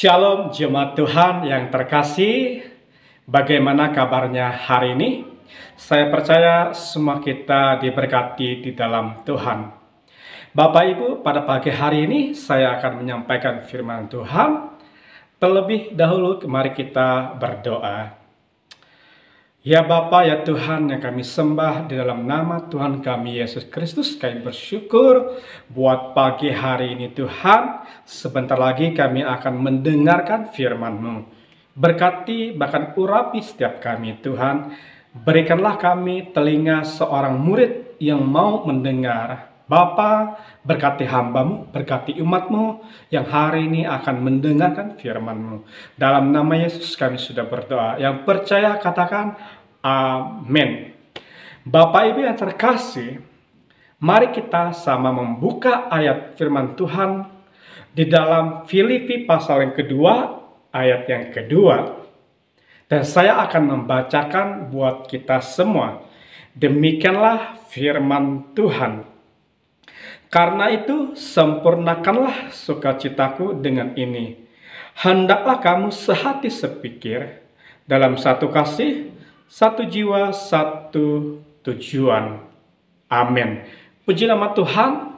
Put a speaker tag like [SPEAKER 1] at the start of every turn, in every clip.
[SPEAKER 1] Shalom jemaat Tuhan yang terkasih, bagaimana kabarnya hari ini? Saya percaya semua kita diberkati di dalam Tuhan. Bapak Ibu, pada pagi hari ini saya akan menyampaikan firman Tuhan. Terlebih dahulu mari kita berdoa. Ya Bapa, ya Tuhan yang kami sembah di dalam nama Tuhan kami Yesus Kristus, kami bersyukur buat pagi hari ini Tuhan. Sebentar lagi kami akan mendengarkan firman-Mu. Berkati bahkan urapi setiap kami Tuhan. Berikanlah kami telinga seorang murid yang mau mendengar. Bapa, berkati hamba-Mu, berkati umat-Mu yang hari ini akan mendengarkan firman-Mu. Dalam nama Yesus kami sudah berdoa. Yang percaya katakan amin. Bapak Ibu yang terkasih, mari kita sama membuka ayat firman Tuhan di dalam Filipi pasal yang kedua, ayat yang kedua. Dan saya akan membacakan buat kita semua. Demikianlah firman Tuhan. Karena itu, sempurnakanlah sukacitaku dengan ini. Hendaklah kamu sehati sepikir, dalam satu kasih, satu jiwa, satu tujuan. Amin. Puji nama Tuhan.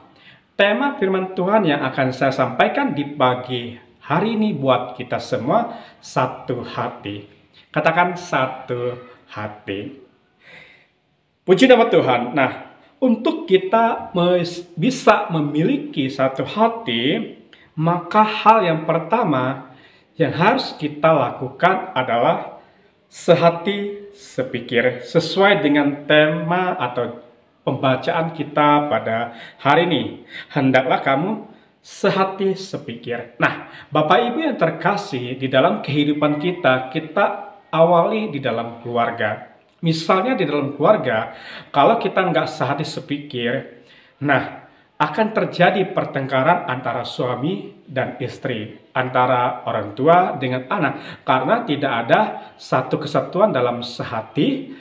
[SPEAKER 1] Tema firman Tuhan yang akan saya sampaikan di pagi hari ini buat kita semua, satu hati. Katakan satu hati. Puji nama Tuhan. Nah, untuk kita bisa memiliki satu hati, maka hal yang pertama yang harus kita lakukan adalah sehati sepikir, sesuai dengan tema atau pembacaan kita pada hari ini. Hendaklah kamu sehati sepikir. Nah, Bapak Ibu yang terkasih, di dalam kehidupan kita awali di dalam keluarga. Misalnya di dalam keluarga, kalau kita nggak sehati sepikir, nah akan terjadi pertengkaran antara suami dan istri, antara orang tua dengan anak, karena tidak ada satu kesatuan dalam sehati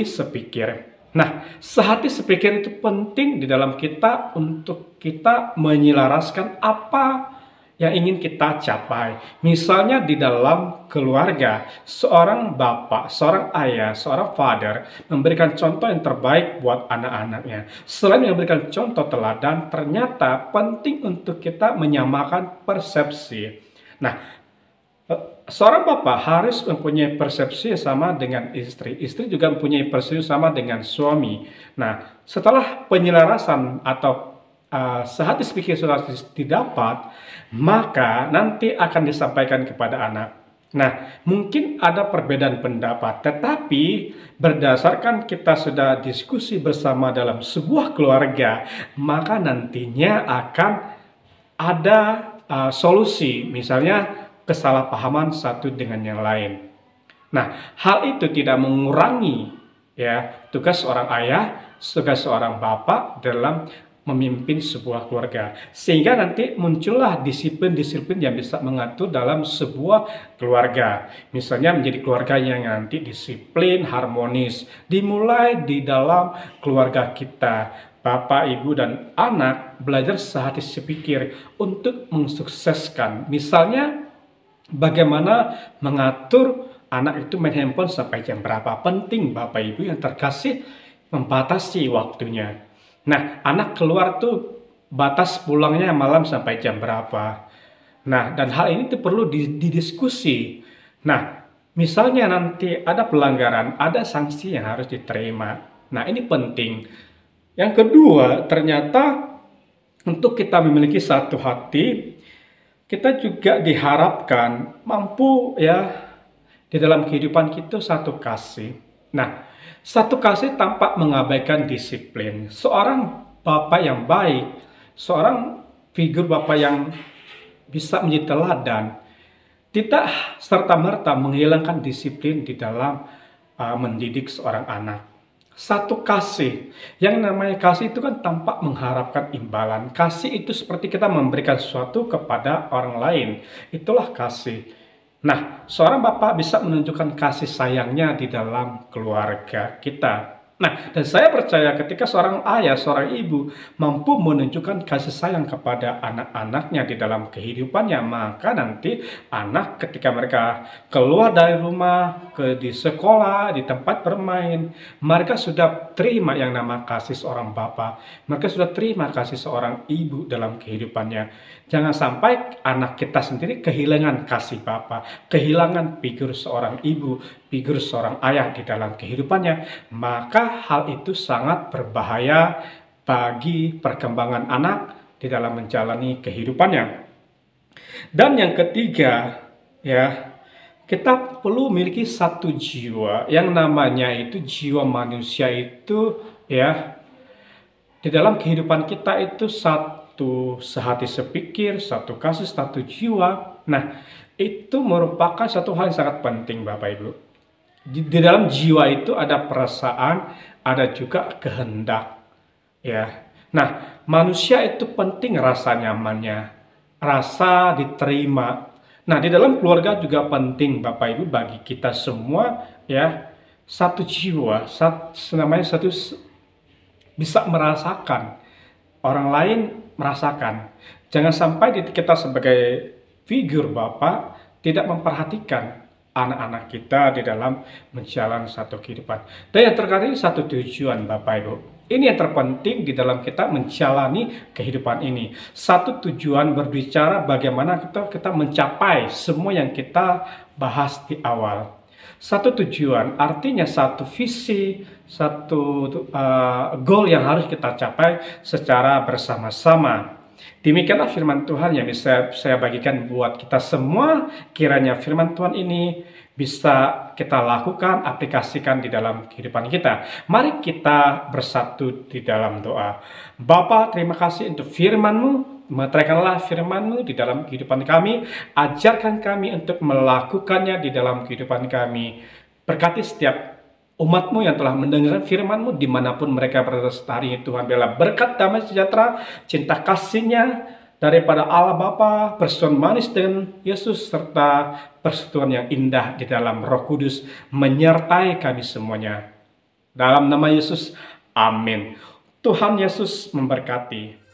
[SPEAKER 1] sepikir. Nah, sehati sepikir itu penting di dalam kita untuk kita menyelaraskan apa yang ingin kita capai. Misalnya di dalam keluarga, seorang bapak, seorang ayah, seorang father memberikan contoh yang terbaik buat anak-anaknya. Selain memberikan contoh teladan, ternyata penting untuk kita menyamakan persepsi. Nah, seorang bapak harus mempunyai persepsi sama dengan istri. Istri juga mempunyai persepsi sama dengan suami. Nah, setelah penyelarasan atau sehati sepikir sudah didapat, maka nanti akan disampaikan kepada anak. Nah, mungkin ada perbedaan pendapat, tetapi berdasarkan kita sudah diskusi bersama dalam sebuah keluarga, maka nantinya akan ada solusi, misalnya kesalahpahaman satu dengan yang lain. Nah, hal itu tidak mengurangi tugas seorang ayah, tugas seorang bapak dalam memimpin sebuah keluarga, sehingga nanti muncullah disiplin-disiplin yang bisa mengatur dalam sebuah keluarga. Misalnya menjadi keluarga yang nanti disiplin, harmonis, dimulai di dalam keluarga kita. Bapak, ibu, dan anak belajar sehati sepikir untuk mensukseskan. Misalnya bagaimana mengatur anak itu main handphone sampai jam berapa. Penting Bapak Ibu yang terkasih membatasi waktunya. Nah, anak keluar tuh batas pulangnya malam sampai jam berapa. Nah, dan hal ini tuh perlu didiskusi. Nah, misalnya nanti ada pelanggaran, ada sanksi yang harus diterima. Nah, ini penting. Yang kedua, ternyata untuk kita memiliki satu hati, kita juga diharapkan mampu di dalam kehidupan kita satu kasih. Nah, satu kasih tanpa mengabaikan disiplin. Seorang bapak yang baik, seorang figur bapak yang bisa menjadi teladan, tidak serta-merta menghilangkan disiplin di dalam mendidik seorang anak. Satu kasih, yang namanya kasih itu kan tanpa mengharapkan imbalan. Kasih itu seperti kita memberikan sesuatu kepada orang lain. Itulah kasih. Nah, seorang bapak bisa menunjukkan kasih sayangnya di dalam keluarga kita. Nah, dan saya percaya ketika seorang ayah, seorang ibu mampu menunjukkan kasih sayang kepada anak-anaknya di dalam kehidupannya, maka nanti anak ketika mereka keluar dari rumah, di sekolah, di tempat bermain, mereka sudah terima yang nama kasih seorang bapa, mereka sudah terima kasih seorang ibu dalam kehidupannya. Jangan sampai anak kita sendiri kehilangan kasih bapa, kehilangan figur seorang ibu, figur seorang ayah di dalam kehidupannya, maka hal itu sangat berbahaya bagi perkembangan anak di dalam menjalani kehidupannya. Dan yang ketiga, ya, kita perlu memiliki satu jiwa yang namanya itu jiwa manusia itu, ya, di dalam kehidupan kita itu satu sehati sepikir, satu kasih, satu jiwa. Nah, itu merupakan satu hal yang sangat penting, Bapak Ibu. Di dalam jiwa itu ada perasaan, ada juga kehendak, ya. Nah, manusia itu penting rasa nyamannya, rasa diterima. Nah, di dalam keluarga juga penting, Bapak Ibu, bagi kita semua, ya, satu jiwa, namanya satu bisa merasakan, orang lain merasakan. Jangan sampai kita sebagai figur Bapak tidak memperhatikan anak-anak kita di dalam menjalani satu kehidupan. Dan yang terkadang satu tujuan Bapak Ibu. Ini yang terpenting di dalam kita menjalani kehidupan ini. Satu tujuan berbicara bagaimana kita mencapai semua yang kita bahas di awal. Satu tujuan artinya satu visi, satu goal yang harus kita capai secara bersama-sama. Demikianlah firman Tuhan yang bisa saya bagikan buat kita semua. Kiranya firman Tuhan ini bisa kita lakukan, aplikasikan di dalam kehidupan kita. Mari kita bersatu di dalam doa. Bapa, terima kasih untuk firman-Mu. Meteraikanlah firman-Mu di dalam kehidupan kami. Ajarkan kami untuk melakukannya di dalam kehidupan kami. Berkati setiap umat-Mu yang telah mendengar firman-Mu dimanapun mereka berada hari ini. Tuhan, biarlah berkat damai sejahtera, cinta kasih-Nya daripada Allah Bapa, persekutuan manis dengan Yesus, serta persekutuan yang indah di dalam Roh Kudus menyertai kami semuanya. Dalam nama Yesus, amin. Tuhan Yesus memberkati.